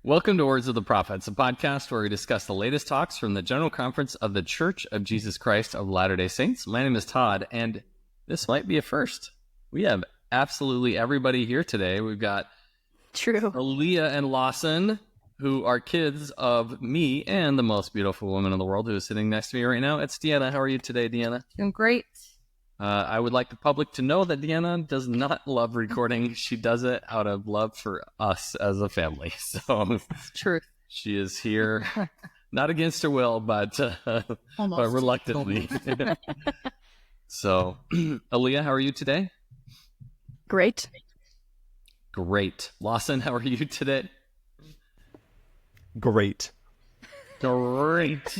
Welcome to Words of the Prophets, a podcast where we discuss the latest talks from the General Conference of the Church of Jesus Christ of Latter-day Saints. My name is Todd, and this might be a first. We have absolutely everybody here today. We've got Alia and Lawson, who are kids of me and the most beautiful woman in the world who is sitting next to me right now. It's Deanna. How are you today, Deanna? Doing great. I would like the public to know that Deanna does not love recording. She does it out of love for us as a family. So It's true. she is here, not against her will, but reluctantly. So, Alia, how are you today? Great. Great. Lawson, how are you today? Great. Great.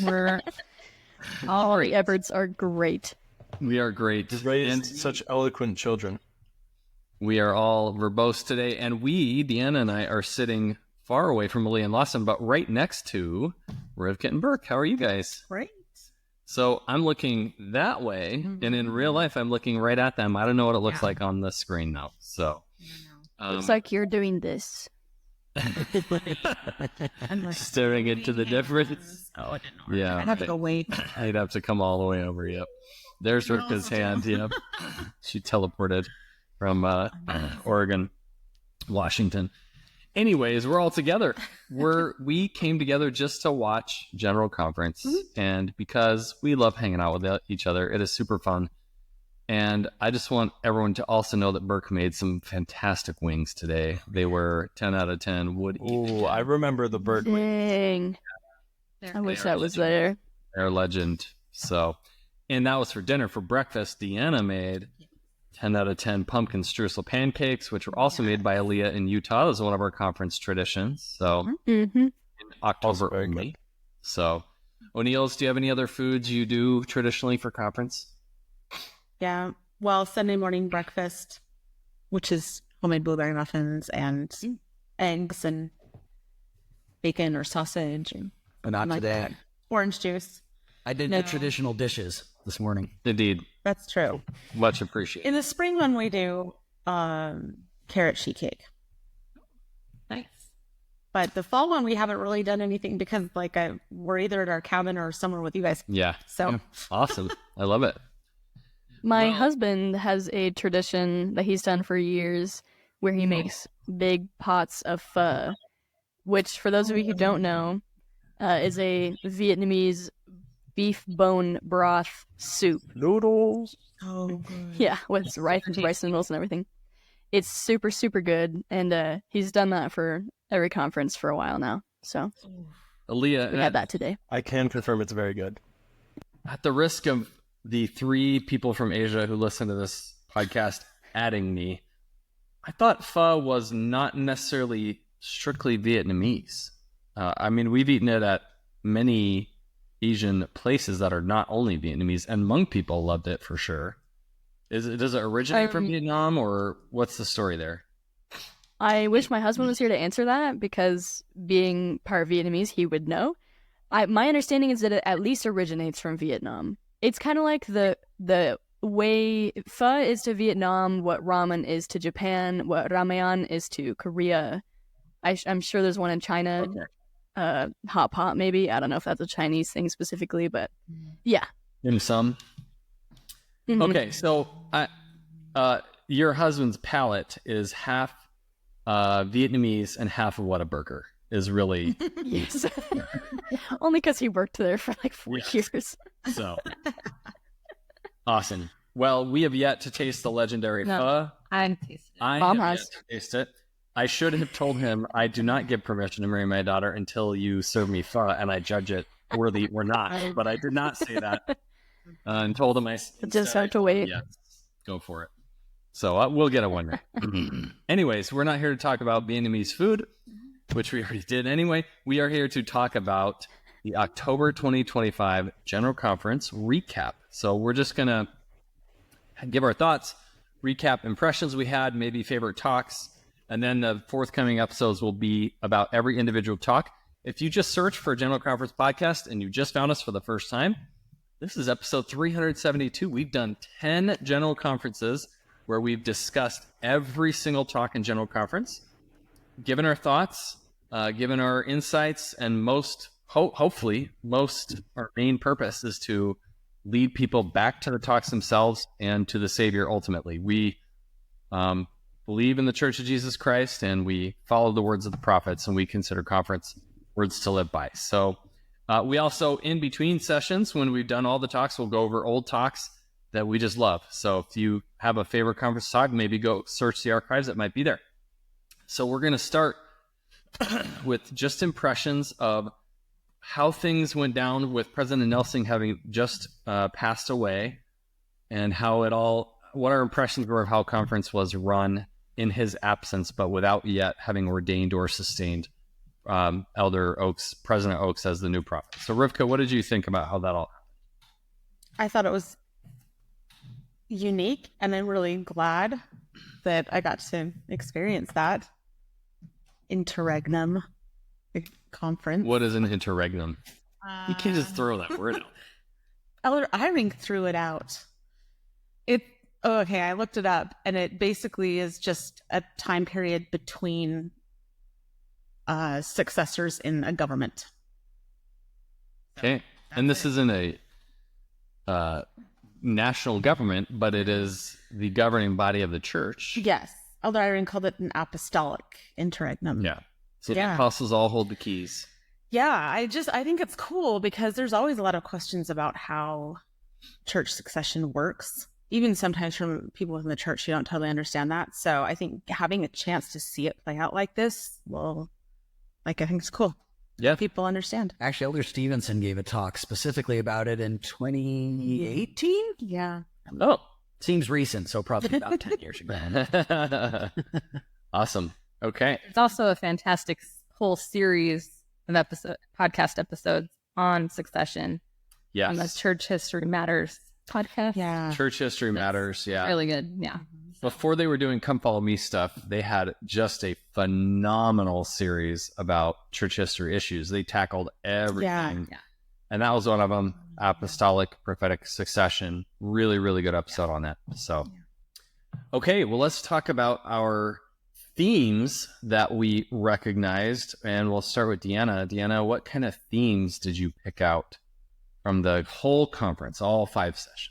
All three Edwards are great. We are great. Raised such eloquent children. We are all verbose today, and we, Deanna and I, are sitting far away from Alia and Lawson, but right next to Rivka and Burke. How are you guys? Great. So I'm looking that way, and in real life, I'm looking right at them. I don't know what it looks like on the screen now. So Looks like you're doing this. staring into the difference. Oh, I didn't know. Yeah, I'd have to go wait. I'd have to come all the way over. Yep. There's Rivka's hand. Yep. She teleported from Oregon, Washington. Anyways, we're all together. We came together just to watch General Conference, and because we love hanging out with each other, it is super fun. And I just want everyone to also know that Burke made some fantastic wings today. They were 10 out of 10. Ooh, I remember the Burke wings. Dang. I wish I was there. They're legend. So, and that was for dinner. For breakfast, Deanna made 10 out of 10 pumpkin streusel pancakes, which were also made by Alia in Utah. That was one of our conference traditions. So, in October only. So, O'Neill's, do you have any other foods you do traditionally for conference? Yeah. Well, Sunday morning breakfast, which is homemade blueberry muffins and eggs and bacon or sausage. But not like today. that. Orange juice. I did the traditional dishes this morning. Indeed. That's true. Much appreciated. In the spring one, we do carrot sheet cake. Nice. But the fall one, we haven't really done anything because we're either at our cabin or somewhere with you guys. Yeah. So Awesome. I love it. My husband has a tradition that he's done for years where he makes big pots of pho, which, for those of you who don't know, is a Vietnamese beef bone broth soup. Noodles. Oh, good. Yeah, with rice noodles and everything. It's super, super good, and he's done that for every conference for a while now. So Alia, we had that today. I can confirm it's very good. at the risk of the 3 people from Asia who listen to this podcast adding me, I thought pho was not necessarily strictly Vietnamese. I mean, we've eaten it at many Asian places that are not only Vietnamese, and Hmong people loved it for sure. Does it originate from Vietnam, or what's the story there? I wish my husband was here to answer that, because being part Vietnamese, he would know. My understanding is that it at least originates from Vietnam. It's kind of like the way pho is to Vietnam, what ramen is to Japan, what ramyeon is to Korea. I'm sure there's one in China. Okay. Hot pot, maybe. I don't know if that's a Chinese thing specifically, but yeah. In some. Mm-hmm. Okay, so your husband's palate is half Vietnamese and half of Whataburger is really... Yes. Only because he worked there for like 4 years. So, awesome. Well, we have yet to taste the legendary pho. I've tasted it. I Mom have has. yet to taste it. I should have told him I do not give permission to marry my daughter until you serve me pho and I judge it worthy or not. But I did not say that and told him I just have to wait. Yes, go for it. So we'll get a winner. Anyways, we're not here to talk about Vietnamese food, which we already did anyway. We are here to talk about the October 2025 General Conference recap. So we're just going to give our thoughts, recap impressions we had, maybe favorite talks, and then the forthcoming episodes will be about every individual talk. If you just search for General Conference Podcast and you just found us for the first time, this is episode 372. We've done 10 General Conferences where we've discussed every single talk in General Conference, given our thoughts, given our insights, and hopefully our main purpose is to lead people back to the talks themselves and to the Savior ultimately. We believe in the Church of Jesus Christ, and we follow the words of the prophets, and we consider conference words to live by. So we also, in between sessions, when we've done all the talks, we'll go over old talks that we just love. So if you have a favorite conference talk, maybe go search the archives. It might be there. So we're going to start with just impressions of how things went down with President Nelson having just passed away, and what our impressions were of how conference was run in his absence, but without yet having ordained or sustained President Oaks as the new prophet. So Rivka, what did you think about how that all happened? I thought it was unique, and I'm really glad that I got to experience that interregnum conference. What is an interregnum? You can't just throw that word out. Elder Eyring threw it out. I looked it up, and it basically is just a time period between successors in a government. Okay. And this isn't a national government, but it is the governing body of the church. Yes. Elder Eyring called it an apostolic interregnum. Yeah. So the apostles all hold the keys. Yeah, I think it's cool because there's always a lot of questions about how church succession works. Even sometimes from people within the church, you don't totally understand that. So I think having a chance to see it play out like this, I think it's cool. Yeah. People understand. Actually, Elder Stevenson gave a talk specifically about it in 2018. Yeah. Oh. Seems recent, so probably about 10 years ago. Awesome. Okay. There's also a fantastic whole series of podcast episodes on succession. Yes. On the Church History Matters podcast. Yeah. Church History Matters. Yeah. Really good. Yeah. Before they were doing Come Follow Me stuff, they had just a phenomenal series about church history issues. They tackled everything. Yeah. And that was one of them. Apostolic Prophetic Succession. Really, really good episode on that. So, okay, well, let's talk about our themes that we recognized. And we'll start with Deanna. Deanna, what kind of themes did you pick out from the whole conference, all 5 sessions?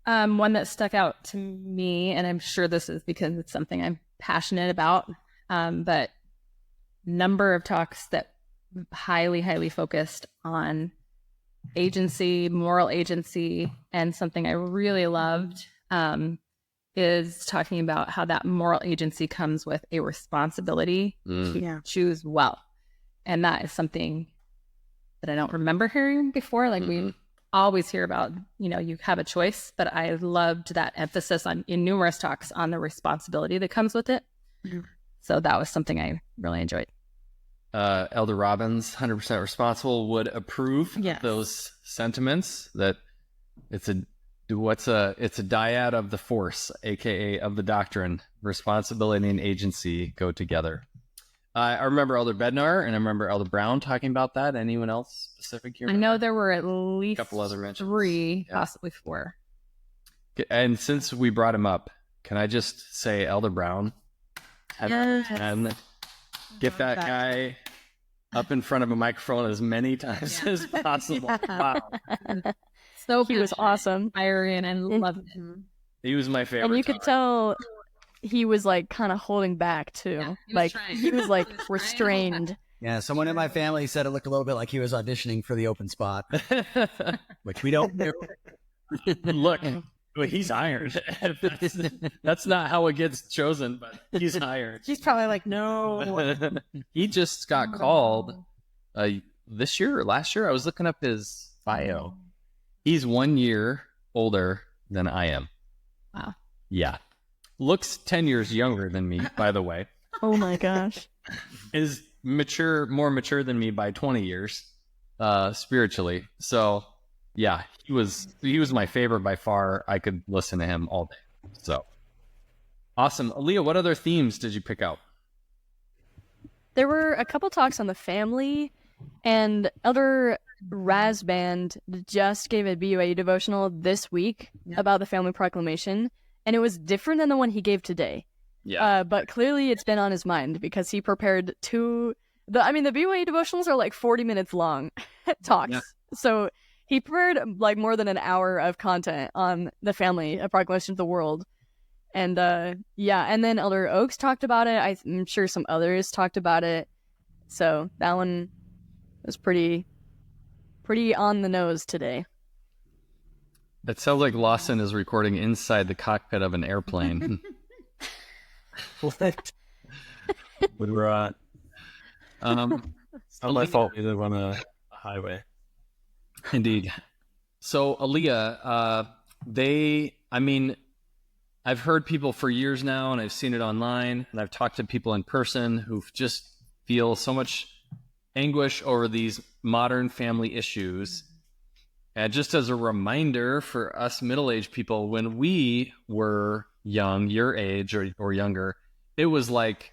One that stuck out to me, and I'm sure this is because it's something I'm passionate about, but number of talks that highly, highly focused on agency, moral agency, and something I really loved is talking about how that moral agency comes with a responsibility to choose well. And that is something that I don't remember hearing before. Like we always hear about, you have a choice, but I loved that emphasis in numerous talks on the responsibility that comes with it. So that was something I really enjoyed. Elder Robbins, 100% responsible, would approve of those sentiments that it's a dyad of the force, aka of the doctrine. Responsibility and agency go together. I remember Elder Bednar and I remember Elder Brown talking about that. Anyone else specific here? I know there were at least a couple other mentions. 3, possibly 4. And since we brought him up, can I just say Elder Brown? And get that guy up in front of a microphone as many times as possible. Wow. So he was awesome. Inspiring, and loved him. He was my favorite. And you could tell he was kind of holding back too. He was restrained. Yeah, someone in my family said it looked a little bit like he was auditioning for the open spot, which we don't do. Look, he's hired. That's not how it gets chosen, but he's hired. He's probably like, no. He just got called this year or last year. I was looking up his bio. He's 1 year older than I am. Wow. Yeah. Looks 10 years younger than me, by the way. Oh my gosh. Is more mature than me by 20 years, spiritually. So yeah, he was my favorite by far. I could listen to him all day. So awesome. Alia, what other themes did you pick out? There were a couple talks on the family, and Elder Razband just gave a BYU devotional this week about the family proclamation, and it was different than the one he gave today. Yeah. But clearly it's been on his mind because he prepared 2 The BYU devotionals are like 40 minutes long talks. Yeah. So he prepared like more than an hour of content on the family, a proclamation of the world. And and then Elder Oaks talked about it. I'm sure some others talked about it. So that one was pretty on the nose today. It sounds like Lawson is recording inside the cockpit of an airplane. What? We were on. It's not my fault we live on a highway. Indeed. So, Alia, I've heard people for years now, and I've seen it online, and I've talked to people in person who just feel so much anguish over these modern family issues. And just as a reminder for us middle-aged people, when we were young, your age or younger, it was like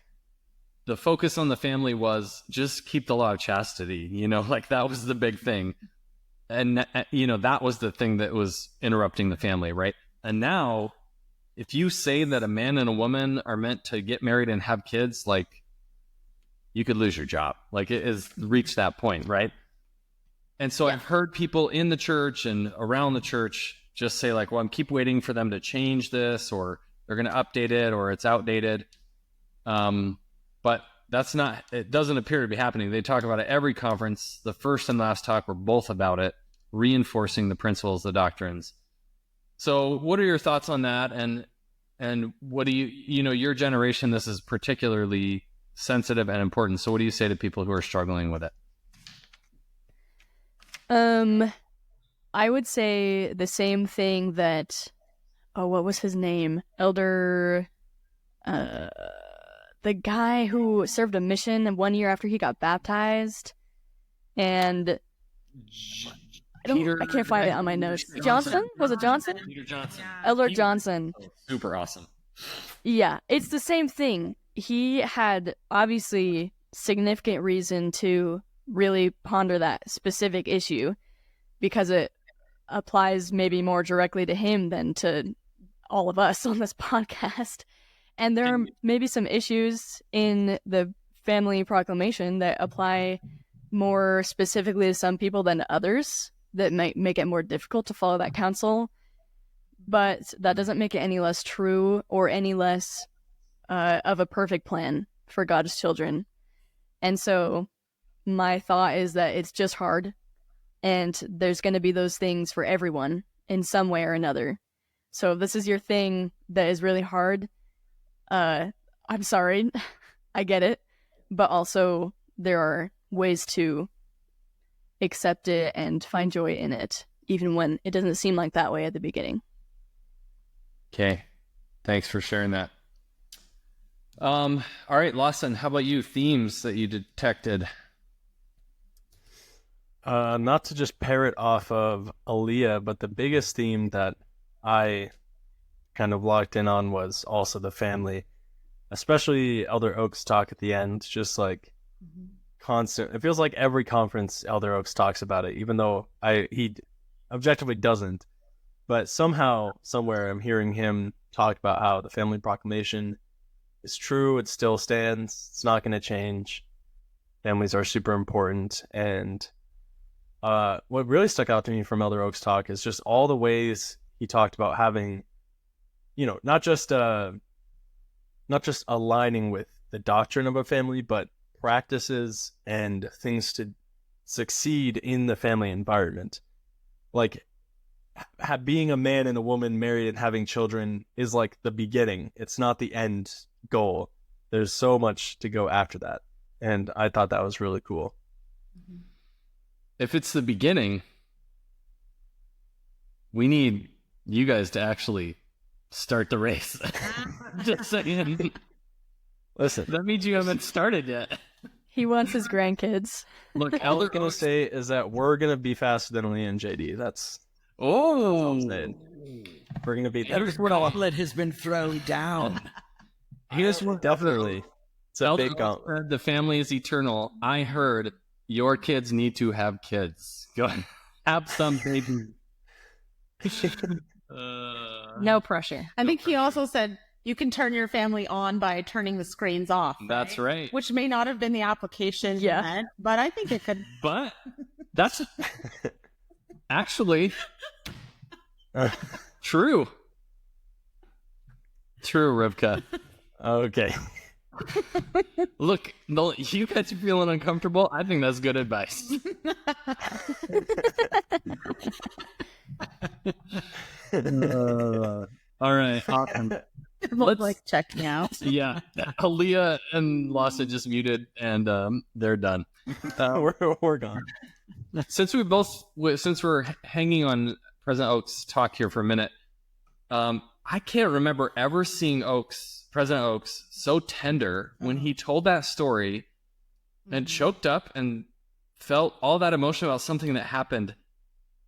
the focus on the family was just keep the law of chastity, like that was the big thing. And, that was the thing that was interrupting the family, right? And now, if you say that a man and a woman are meant to get married and have kids, like, you could lose your job. Like, it has reached that point, right? And so I've heard people in the church and around the church just say, like, well, I'm keep waiting for them to change this, or they're going to update it, or it's outdated. But it doesn't appear to be happening. They talk about it every conference. The first and last talk were both about it, reinforcing the principles, the doctrines. So what are your thoughts on that? And what do your generation, this is particularly sensitive and important. So what do you say to people who are struggling with it? I would say the same thing that, what was his name? Elder, the guy who served a mission 1 year after he got baptized, and I can't find it on my notes. Johnson? Was it Johnson? Peter Johnson. Elder Johnson. Super awesome. Yeah, it's the same thing. He had obviously significant reason to really ponder that specific issue because it applies maybe more directly to him than to all of us on this podcast. And there are maybe some issues in the family proclamation that apply more specifically to some people than to others that might make it more difficult to follow that counsel. But that doesn't make it any less true or any less of a perfect plan for God's children. And so my thought is that it's just hard, and there's going to be those things for everyone in some way or another. So if this is your thing that is really hard, I'm sorry, I get it, but also there are ways to accept it and find joy in it, even when it doesn't seem like that way at the beginning. Okay, thanks for sharing that. All right, Lawson, how about you? Themes that you detected? Not to just parrot off of Alia, but the biggest theme that I kind of locked in on was also the family, especially Elder Oaks' talk at the end, just like constant. It feels like every conference Elder Oaks talks about it, even though he objectively doesn't. But somehow, somewhere, I'm hearing him talk about how the family proclamation is true. It still stands. It's not going to change. Families are super important. And what really stuck out to me from Elder Oaks' talk is just all the ways he talked about having, not just aligning with the doctrine of a family, but practices and things to succeed in the family environment. Like, being a man and a woman married and having children is like the beginning. It's not the end goal. There's so much to go after that. And I thought that was really cool. If it's the beginning, we need you guys to actually start the race. Just saying. Listen, that means you haven't started yet. He wants his grandkids. Look, all I'm going to say is that we're going to be faster than Leah and JD. That's all I'm saying. We're going to beat them. The gauntlet has been thrown down. Definitely. It's a big gauntlet. The family is eternal. I heard your kids need to have kids. Go ahead. Have some baby. No pressure. I think he also said You can turn your family on by turning the screens off. That's right. Which may not have been the application Yeah. meant, but I think it could. But that's actually true. True, Rivka. Okay. Look, no, you guys are feeling uncomfortable. I think that's good advice. All right. Awesome. Look like checking out. Yeah. Alia and Lawson just muted, and they're done. We're gone. Since we're hanging on President Oaks' talk here for a minute, I can't remember ever seeing President Oaks so tender when he told that story and choked up and felt all that emotion about something that happened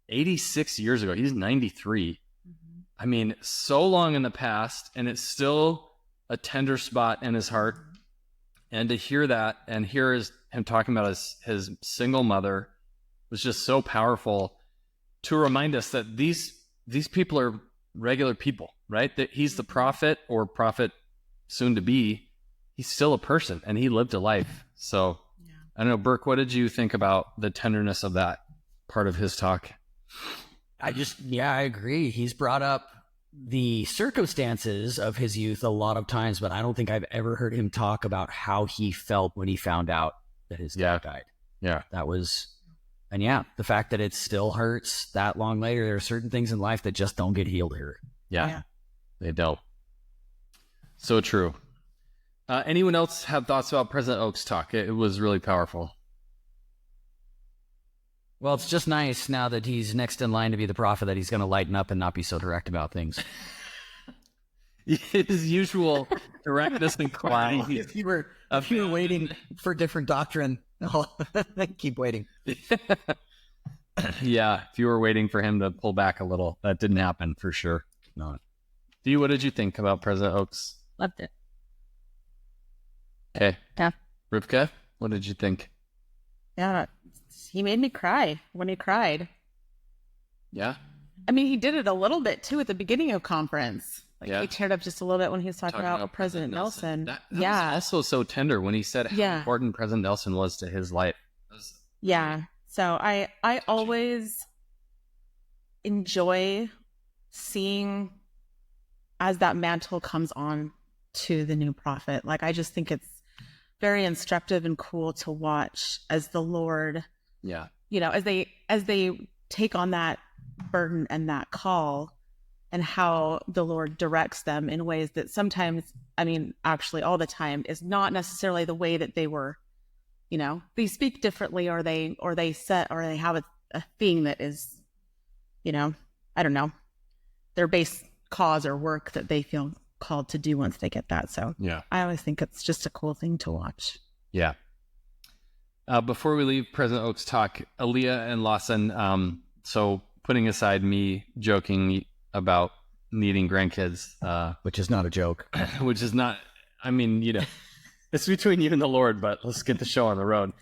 86 years ago. He's 93. I mean, so long in the past, and it's still a tender spot in his heart. And to hear that and hear him talking about his single mother was just so powerful to remind us that these people are regular people, right? That he's the prophet or prophet soon to be. He's still a person, and he lived a life. So I don't know, Burke, what did you think about the tenderness of that part of his talk? I agree. He's brought up the circumstances of his youth a lot of times, but I don't think I've ever heard him talk about how he felt when he found out that his dad died. Yeah. The fact that it still hurts that long later. There are certain things in life that just don't get healed here. Yeah. They don't. So true. Anyone else have thoughts about President Oaks' talk? It was really powerful. Well, it's just nice now that he's next in line to be the prophet that he's going to lighten up and not be so direct about things. His usual directness and clarity. If you were waiting for different doctrine, keep waiting. Yeah, if you were waiting for him to pull back a little, that didn't happen for sure. No. Dee, what did you think about President Oaks? Loved it. Hey. Yeah. Rivka, what did you think? Yeah, he made me cry when he cried. Yeah? I mean, he did it a little bit too at the beginning of conference. He teared up just a little bit when he was talking about President Nelson. That was also so tender when he said how important President Nelson was to his life. Yeah. So I always enjoy seeing as that mantle comes on to the new prophet. Like, I just think it's very instructive and cool to watch as the Lord, as they take on that burden and that call, and how the Lord directs them in ways that sometimes, I mean, actually all the time, is not necessarily the way that they were, they speak differently, or they have a thing that is, I don't know, their base cause or work that they feel called to do once they get that. So I always think it's just a cool thing to watch. Yeah. Before we leave President Oaks' talk, Alia and Lawson, so putting aside me joking about needing grandkids, which is not a joke, which is not, I mean, it's between you and the Lord, but let's get the show on the road.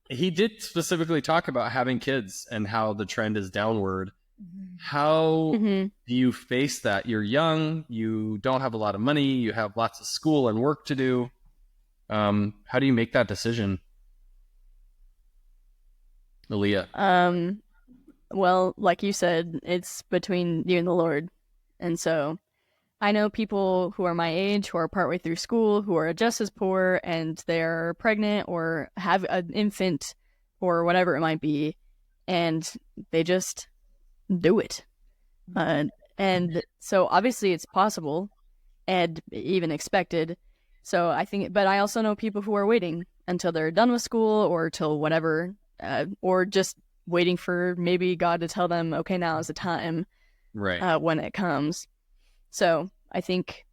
He did specifically talk about having kids and how the trend is downward. How do you face that? You're young, you don't have a lot of money, you have lots of school and work to do. How do you make that decision, Alia? Well, like you said, it's between you and the Lord. And so I know people who are my age, who are partway through school, who are just as poor, and they're pregnant or have an infant or whatever it might be, and they just do it. And so obviously it's possible and even expected. So I think, but I also know people who are waiting until they're done with school or till whatever, or just waiting for maybe God to tell them, okay, now is the time, right? When it comes. So I think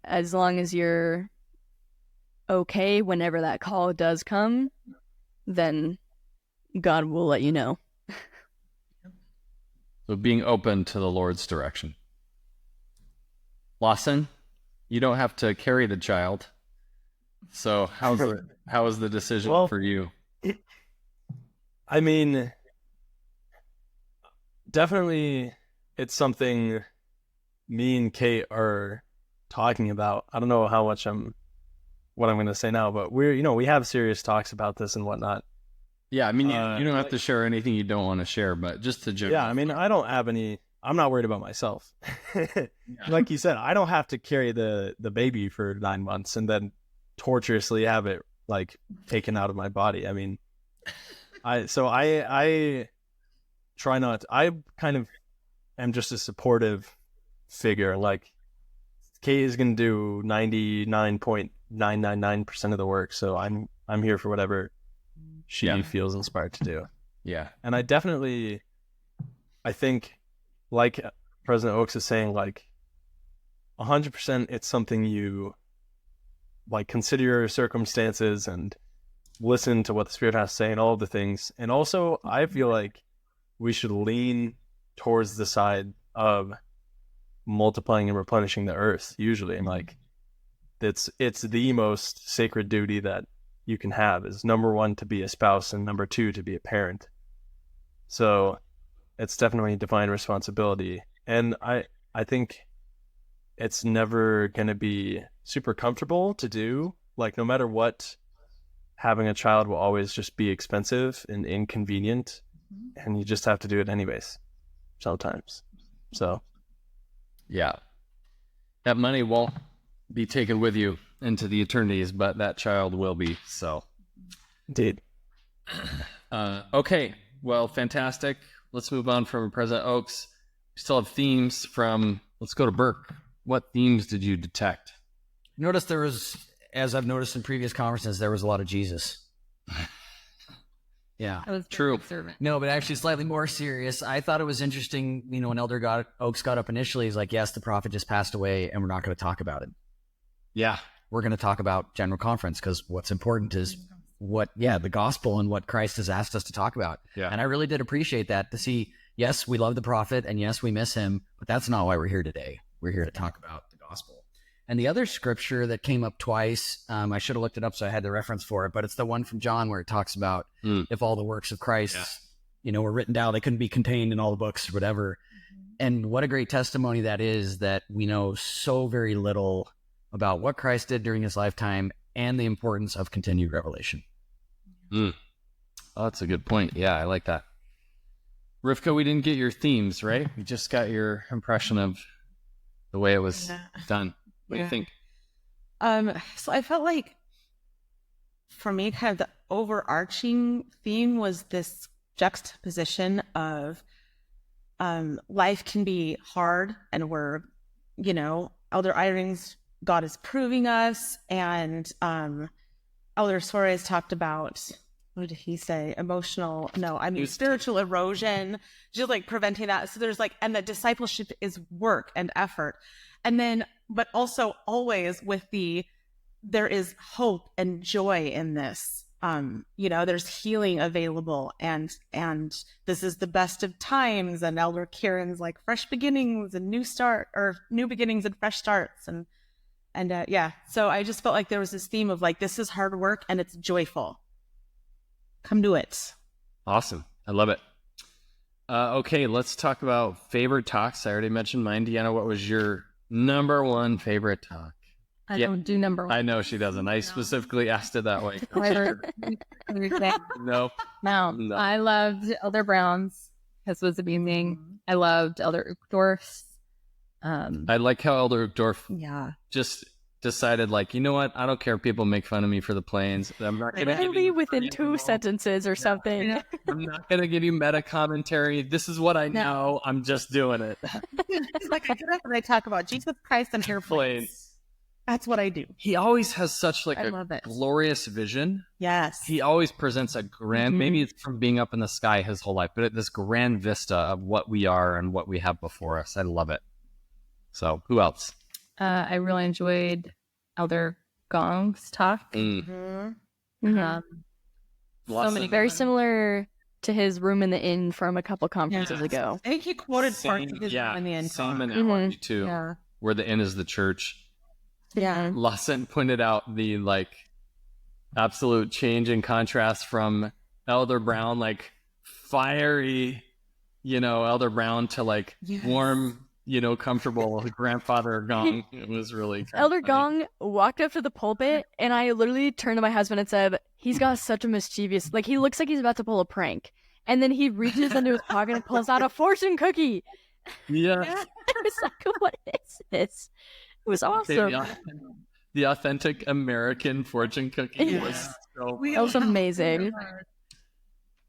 as long as you're okay whenever that call does come, then God will let you know. So being open to the Lord's direction. Lawson, you don't have to carry the child. So how is the decision for you? I mean, definitely it's something me and Kate are talking about, I don't know how much what I'm going to say now, but we have serious talks about this and whatnot. Yeah, I mean, you don't have to share anything you don't want to share, but just to general. Yeah, I mean, I don't have I'm not worried about myself. Like you said, I don't have to carry the baby for 9 months and then torturously have it like taken out of my body. I mean, I try not. I kind of am just a supportive figure. Like Kate is going to do 99.999% of the work, so I'm here for whatever she feels inspired to do. Yeah, and I think, like President Oaks is saying, like 100%, it's something you like consider your circumstances and listen to what the Spirit has to say and all of the things. And also, I feel like we should lean towards the side of multiplying and replenishing the earth usually. And like, it's the most sacred duty that you can have is number 1, to be a spouse, and number 2, to be a parent. So it's definitely a divine responsibility. And I think it's never going to be super comfortable to do. Like, no matter what, having a child will always just be expensive and inconvenient, and you just have to do it anyways sometimes. So yeah, that money won't be taken with you into the eternities, but that child will be. So indeed. Okay, well, fantastic. Let's move on from President Oaks. We still have themes from, let's go to Burke. What themes did you detect? Notice there was, as I've noticed in previous conferences, there was a lot of Jesus. Yeah. I was True. observant. No, but actually slightly more serious. I thought it was interesting, when Elder Oaks got up initially, he's like, yes, the prophet just passed away and we're not going to talk about it. Yeah. We're going to talk about General Conference because what's important is the gospel and what Christ has asked us to talk about. Yeah. And I really did appreciate that, to see, yes, we love the prophet and yes, we miss him, but that's not why we're here today. We're here to talk about the gospel. And the other scripture that came up twice, I should have looked it up so I had the reference for it, but it's the one from John where it talks about if all the works of Christ, were written down, they couldn't be contained in all the books or whatever. And what a great testimony that is, that we know so very little about what Christ did during his lifetime and the importance of continued revelation. Oh, that's a good point. Yeah, I like that. Rivka, we didn't get your themes, right? We just got your impression of the way it was done. What do you think? So I felt like, for me, kind of the overarching theme was this juxtaposition of life can be hard, and we're, Elder Iring's God is proving us, and Elder Suarez talked about, what did he say? Spiritual erosion, just like preventing that. So there's and the discipleship is work and effort. And then, but also always with there is hope and joy in this. There's healing available, and this is the best of times. And Elder Kieran's like fresh beginnings and new beginnings and fresh starts. And so I just felt like there was this theme of this is hard work and it's joyful. Come do it. Awesome. I love it. Okay, let's talk about favorite talks. I already mentioned mine. Deanna, what was your number 1 favorite talk? I don't do number 1. I know she doesn't. I specifically asked it that way. No. I loved Elder Brown's because it was amazing. I loved Elder Uchtdorf's. I like how Elder Uchtdorf just decided, you know what? I don't care if people make fun of me for the planes. I'm not going to literally within 2 sentences or something. I'm not going to give you meta commentary. This is what I know. I'm just doing it. I get up and I talk about Jesus Christ and airplanes. That's what I do. He always has such a glorious vision. Yes. He always presents a grand, maybe it's from being up in the sky his whole life, but this grand vista of what we are and what we have before us. I love it. So who else? I really enjoyed Elder Gong's talk. So many, very similar to his room in the inn from a couple conferences ago. I think he quoted parts of his room in the inn. Same analogy too, where the inn is the church. Yeah. Lawson pointed out the absolute change in contrast from Elder Brown, fiery, Elder Brown to warm, comfortable grandfather Gong. It was really kind of Elder funny. Gong walked up to the pulpit, and I literally turned to my husband and said, he's got such a mischievous, like, he looks like he's about to pull a prank. And then he reaches into his pocket and pulls out a fortune cookie. Yeah. I was like, what is this? It was awesome. The authentic American fortune cookie Yeah. was so That was amazing.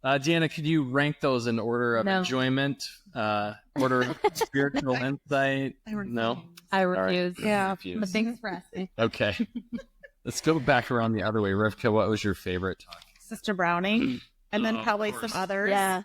Deanna, could you rank those in order of No. enjoyment, order of spiritual insight? No? I right. refuse. Yeah. Confused. But thanks for asking. Okay. Let's go back around the other way. Rivka, what was your favorite talk? Sister Browning, and then Oh, of probably course. some others. Yeah.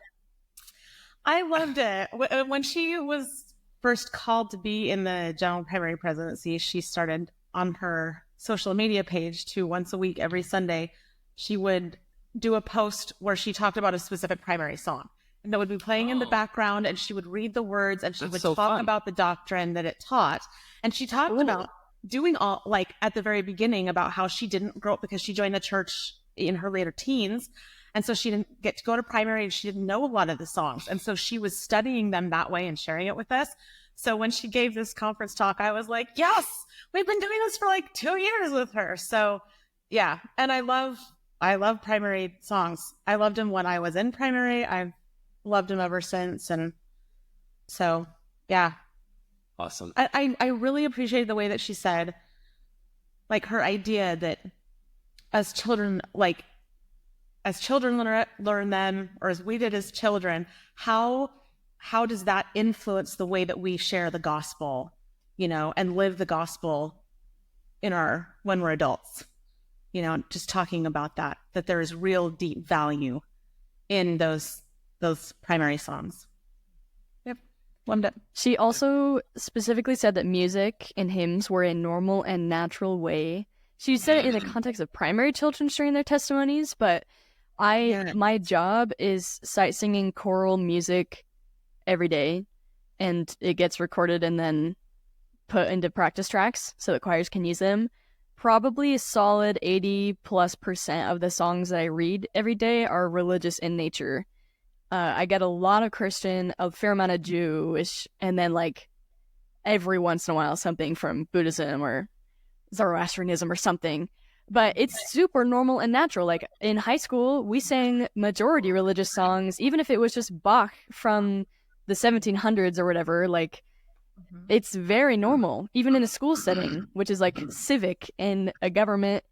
I loved it. When she was first called to be in the general primary presidency, she started on her social media page to once a week, every Sunday, she would do a post where she talked about a specific primary song. And that would be playing in the Oh. background, and she would read the words, and she That's would so talk fun. about the doctrine that it taught. And she talked about doing all, like at the very beginning, about how she didn't grow up because she joined the church in her later teens. And so she didn't get to go to primary, and she didn't know a lot of the songs. And so she was studying them that way and sharing it with us. So when she gave this conference talk, I was like, yes, we've been doing this for like 2 years with her. So yeah. And I love primary songs. I loved them when I was in primary. I've loved them ever since. And so, yeah, Awesome. I really appreciated the way that she said, like, her idea that as children learn them, or as we did as children, how does that influence the way that we share the gospel, and live the gospel when we're adults, just talking about that there is real deep value in those primary songs. Yep. Loved it. She also specifically said that music and hymns were a normal and natural way. She said it in the context of primary children sharing their testimonies, but my job is sight singing choral music every day, and it gets recorded and then put into practice tracks so that choirs can use them. Probably a solid 80+% of the songs that I read every day are religious in nature. I get a lot of Christian, a fair amount of Jewish, and then like every once in a while something from Buddhism or Zoroastrianism or something. But it's super normal and natural. Like in high school, we sang majority religious songs, even if it was just Bach from the 1700s or whatever. Like it's very normal, even in a school setting, which is like civic and a government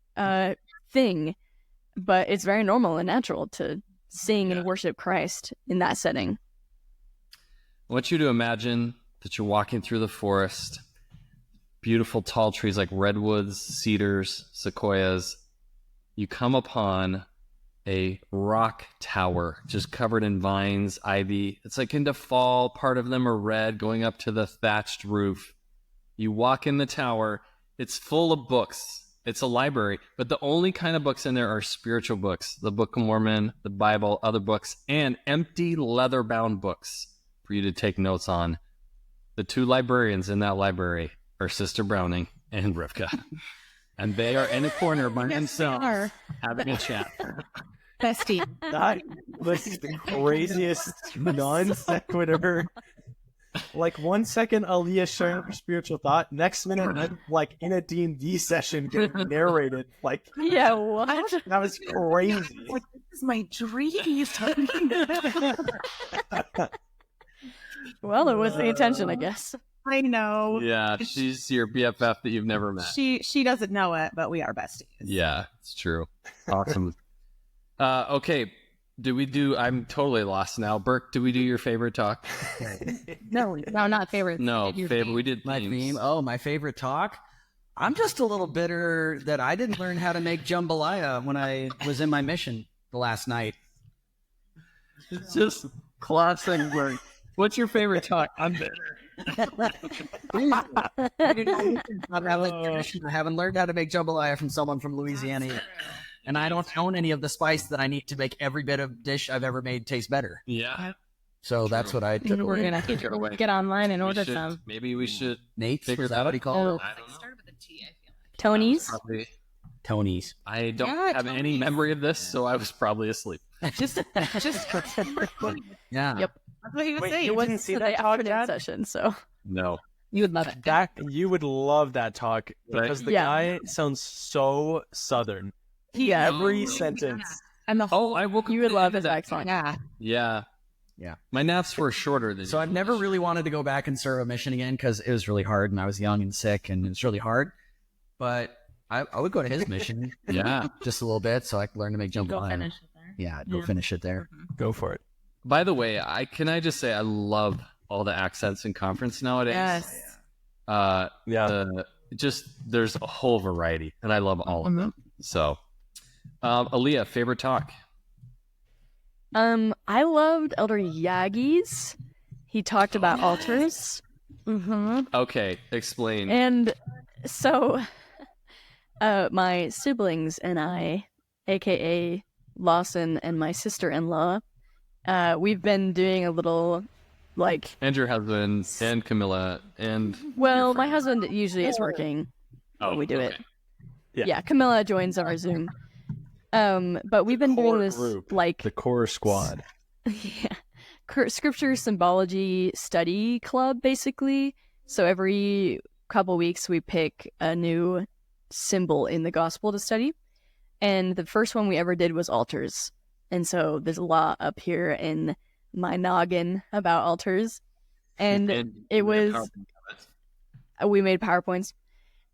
thing. But it's very normal and natural to sing and worship Christ in that setting. I want you to imagine that you're walking through the forest, beautiful tall trees like redwoods, cedars, sequoias. You come upon a rock tower just covered in vines, ivy. It's like into fall. Part of them are red, going up to the thatched roof. You walk in the tower. It's full of books. It's a library, but the only kind of books in there are spiritual books, the Book of Mormon, the Bible, other books, and empty leather-bound books for you to take notes on. The two librarians in that library are Sister Browning and Rivka, and they are in a corner by themselves having a chat. Bestie. That was the craziest non sequitur. Like 1 second, Alia sharing her spiritual thought. Next minute, I'm like in a D&D session getting narrated. Like, Yeah, what? that was crazy. Like, this is my dream. Well, it was the intention, I guess. I know. Yeah, she's your BFF that you've never met. She doesn't know it, but we are besties. Yeah, it's true. Awesome. Okay, I'm totally lost now. Burke, do we do your favorite talk? No, not favorite. No, Your favorite. theme. We did My themes. theme. Oh, my favorite talk. I'm just a little bitter that I didn't learn how to make jambalaya when I was in my mission the last night. It's just classic Burke. What's your favorite talk? I'm bitter. I haven't learned how to make jambalaya from someone from Louisiana yet. And I don't own any of the spice that I need to make every bit of dish I've ever made taste better. Yeah. So that's what I took We're away. gonna Take it away. get online and order We should- some. Maybe we should Nate's, figure is that that what he out. called it? I don't know. Tony's? Probably. Tony's. I don't Yeah, have any Tony's. memory of this, so I was probably asleep. Just Yeah. Yep. That's what he was Wait, saying. you didn't see that talk, afternoon Dad? session, so No. You would love it. That you would love that talk because the Yeah. guy sounds so Southern. yeah, Every sentence. And the whole, I will. you would love his accent. yeah. Yeah. Yeah. My naps were shorter than So I've never really wanted to go back and serve a mission again because it was really hard and I was young and sick and it was really hard. But I would go to his mission Yeah. just a little bit so I could learn to make Go jambalaya. finish it there. Yeah, I'd go finish it there. Go for it. By the way, can I just say I love all the accents in conference nowadays. Yes. Yeah. There's a whole variety, and I love all of them. So, Alia, favorite talk? I loved Elder Yagi's. He talked about altars. Okay, explain. And so, my siblings and I, aka Lawson and my sister-in-law, we've been doing a little, like, And your husband, and Camilla, and well, your my friend. husband usually is working when we do it. Yeah. Yeah, Camilla joins our Zoom. But we've been doing core this, group. like, The core squad. scripture symbology study club, basically. So every couple weeks we pick a new symbol in the gospel to study. And the first one we ever did was altars. And so there's a lot up here in my noggin about altars. And it was, we made PowerPoints.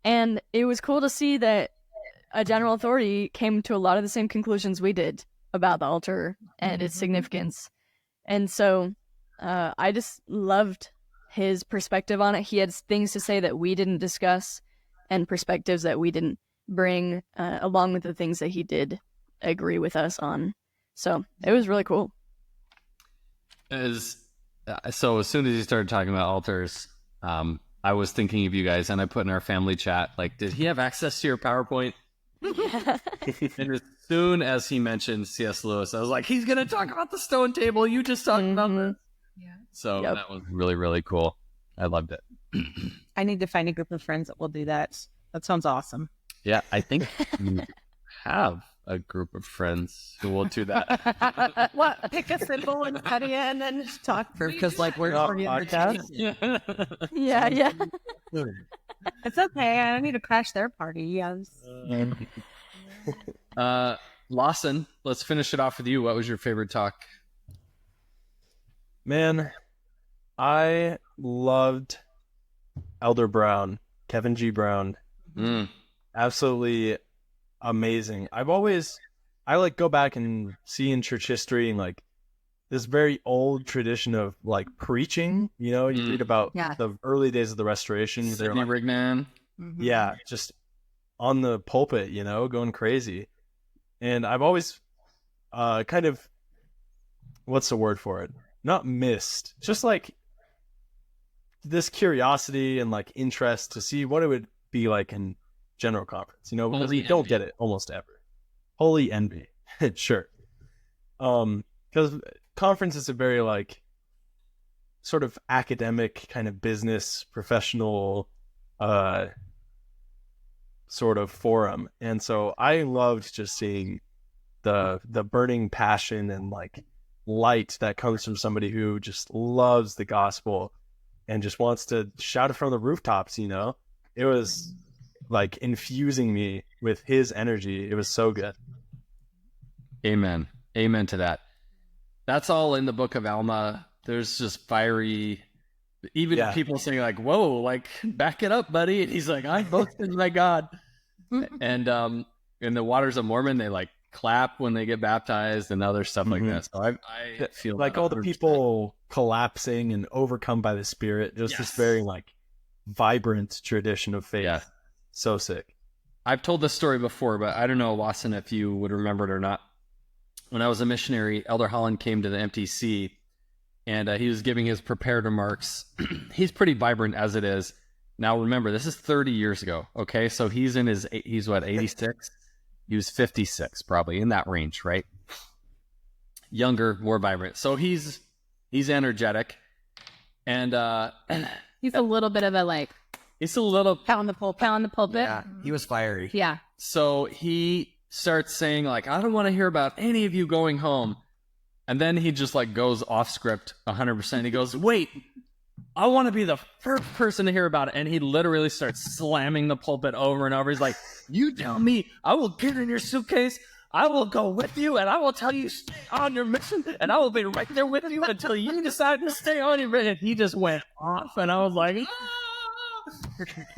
And it was cool to see that a general authority came to a lot of the same conclusions we did about the altar and its significance. And so I just loved his perspective on it. He had things to say that we didn't discuss and perspectives that we didn't bring, along with the things that he did agree with us on. So it was really cool. So as soon as you started talking about altars, I was thinking of you guys, and I put in our family chat, like, did he have access to your PowerPoint? And as soon as he mentioned C.S. Lewis, I was like, he's going to talk about the stone table. You just talked about this. Yeah. So Yep. that was really, really cool. I loved it. I need to find a group of friends that will do that. That sounds awesome. Yeah, I think you have a group of friends who will do that. What? Pick a symbol and cut it in and talk. Because like we're Podcast? Yeah. It's okay. I don't need to crash their party. Yes. Lawson, let's finish it off with you. What was your favorite talk? Man, I loved Elder Brown, Kevin G. Brown. Absolutely amazing. I like go back and see in church history and like this very old tradition of like preaching. You know, you read about Yeah. the early days of the Restoration. They're Sidney like, Rignan. yeah, just on the pulpit, you know, going crazy. And I've always kind of, what's the word for it? Not missed, just like this curiosity and like interest to see what it would be like in general conference, you know, because Holy we don't envy. get it almost ever. Holy envy. Sure. Because conference is a very like sort of academic kind of business professional sort of forum. And so I loved just seeing the burning passion and like light that comes from somebody who just loves the gospel and just wants to shout it from the rooftops, you know. It was like infusing me with his energy. It was so good. Amen. Amen to that. That's all in the book of Alma. There's just fiery, even Yeah. people saying like, whoa, like back it up, buddy. And he's like, I boasted in my God. And in the Waters of Mormon, they like clap when they get baptized and other stuff like that. So I feel Like that all the 100%. people collapsing and overcome by the Spirit. Just this Yes. very like vibrant tradition of faith. Yeah. So sick. I've told this story before, but I don't know, Lawson, if you would remember it or not. When I was a missionary, Elder Holland came to the MTC, and he was giving his prepared remarks. He's pretty vibrant as it is. Now, remember, this is 30 years ago, okay? So he's what, 86? He was 56, probably, in that range, right? Younger, more vibrant. So he's energetic, and He's a little bit of a like he's a little... pound the pulpit. Yeah, he was fiery. So he starts saying, like, I don't want to hear about any of you going home. And then he just like goes off script 100%. He goes, wait, I want to be the first person to hear about it. And he literally starts slamming the pulpit over and over. He's like, you tell me, I will get in your suitcase. I will go with you, and I will tell you stay on your mission, and I will be right there with you until you decide to stay on your mission. And he just went off, and I was like,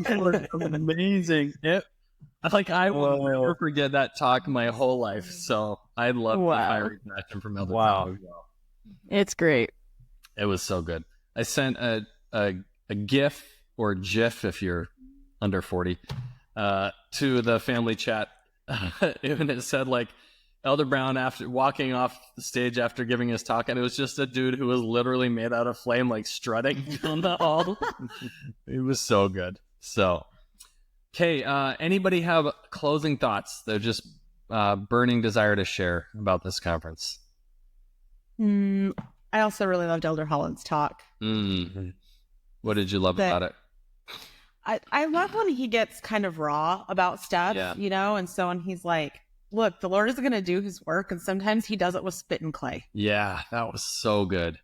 it was amazing. I will never forget that talk my whole life. So I love the fiery passion from Elder. Wow. It's great. It was so good. I sent a GIF or GIF if you're under 40 to the family chat. And it said like Elder Brown after walking off the stage after giving his talk, and it was just a dude who was literally made out of flame, like strutting down the hall. It was so good. So, okay, anybody have closing thoughts? They're just burning desire to share about this conference. I also really loved Elder Holland's talk. What did you love about it? I love when he gets kind of raw about stuff, you know, and so when he's like, look, the Lord is going to do his work, and sometimes he does it with spit and clay. Yeah, that was so good.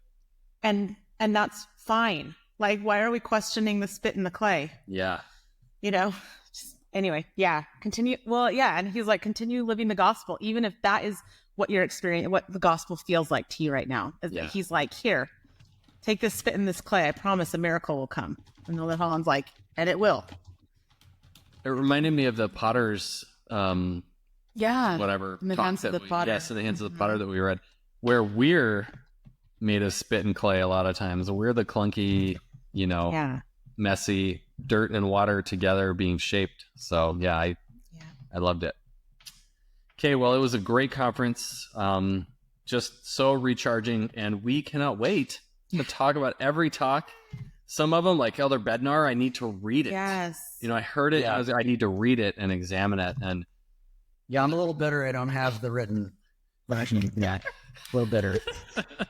And that's fine. Like, why are we questioning the spit and the clay? Yeah. You know? Anyway, yeah, continue. Well, yeah, and he's like, continue living the gospel, even if that is what you're experiencing, what the gospel feels like to you right now. Yeah. He's like, here, take this spit and this clay. I promise a miracle will come. And Elder Holland's like, and it will. It reminded me of the Potter's, whatever. In the hands of the potter. Yes, in the hands of the potter that we read, where we're made of spit and clay a lot of times. We're the clunky, you know, messy dirt and water together being shaped. So, I loved it. Okay, well, it was a great conference. Just so recharging, and we cannot wait to talk about every talk. Some of them, like Elder Bednar, I need to read it. Yes. You know, I heard it. Yeah. I need to read it and examine it. And Yeah, I'm a little bitter. I don't have the written version yet. A little bitter.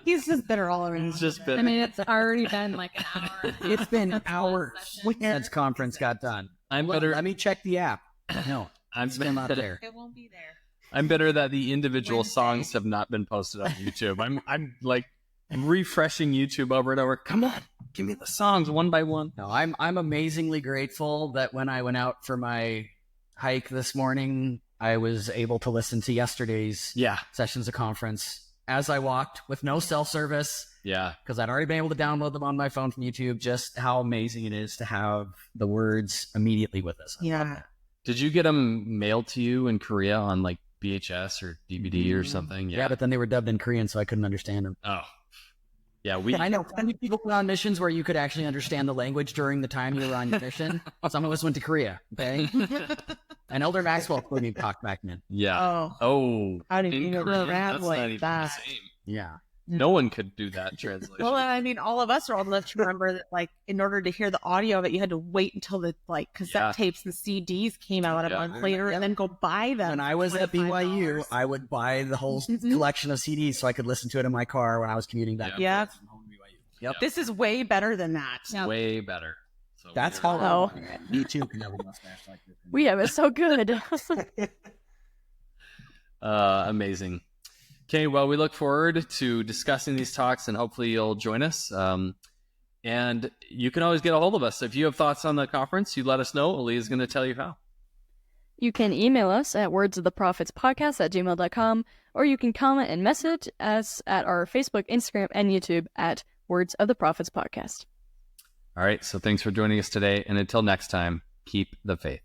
He's just bitter all around. it's just I been. mean, it's already been like an hour. It's been hours since conference got done. I'm bitter. Let me check the app. No, I'm still not there. It won't be there. I'm bitter that the individual Wednesday. songs have not been posted on YouTube. I'm like refreshing YouTube over and over. Come on, give me the songs one by one. No, I'm amazingly grateful that when I went out for my hike this morning, I was able to listen to yesterday's sessions of conference as I walked with no self-service. Yeah. Because I'd already been able to download them on my phone from YouTube. Just how amazing it is to have the words immediately with us. Yeah. Did you get them mailed to you in Korea on like VHS or DVD or something? Yeah, but then they were dubbed in Korean, so I couldn't understand them. Oh. Yeah, I know plenty of people went on missions where you could actually understand the language during the time you were on your mission. Some of us went to Korea, okay? And Elder Maxwell couldn't even talk back then. Yeah. Oh. How did you in know Korean, that that's like not even that? the same. Yeah. No one could do that translation. Well, I mean, all of us are old enough to remember that, like, in order to hear the audio of it, you had to wait until the like cassette tapes and CDs came out a month later, and then go buy them. When I was at BYU, I would buy the whole collection of CDs so I could listen to it in my car when I was commuting back. Yeah. From home to BYU. Yep. This is way better than that. Yeah. Way better. So That's we're- how Oh. Me too can have a mustache like this. We have it so good. Amazing. Okay, well, we look forward to discussing these talks, and hopefully you'll join us. And you can always get a hold of us. If you have thoughts on the conference, you let us know. Aaliyah's going to tell you how. You can email us at wordsoftheprophetspodcast@gmail.com, or you can comment and message us at our Facebook, Instagram, and YouTube at Words of the Prophets Podcast. All right, so thanks for joining us today. And until next time, keep the faith.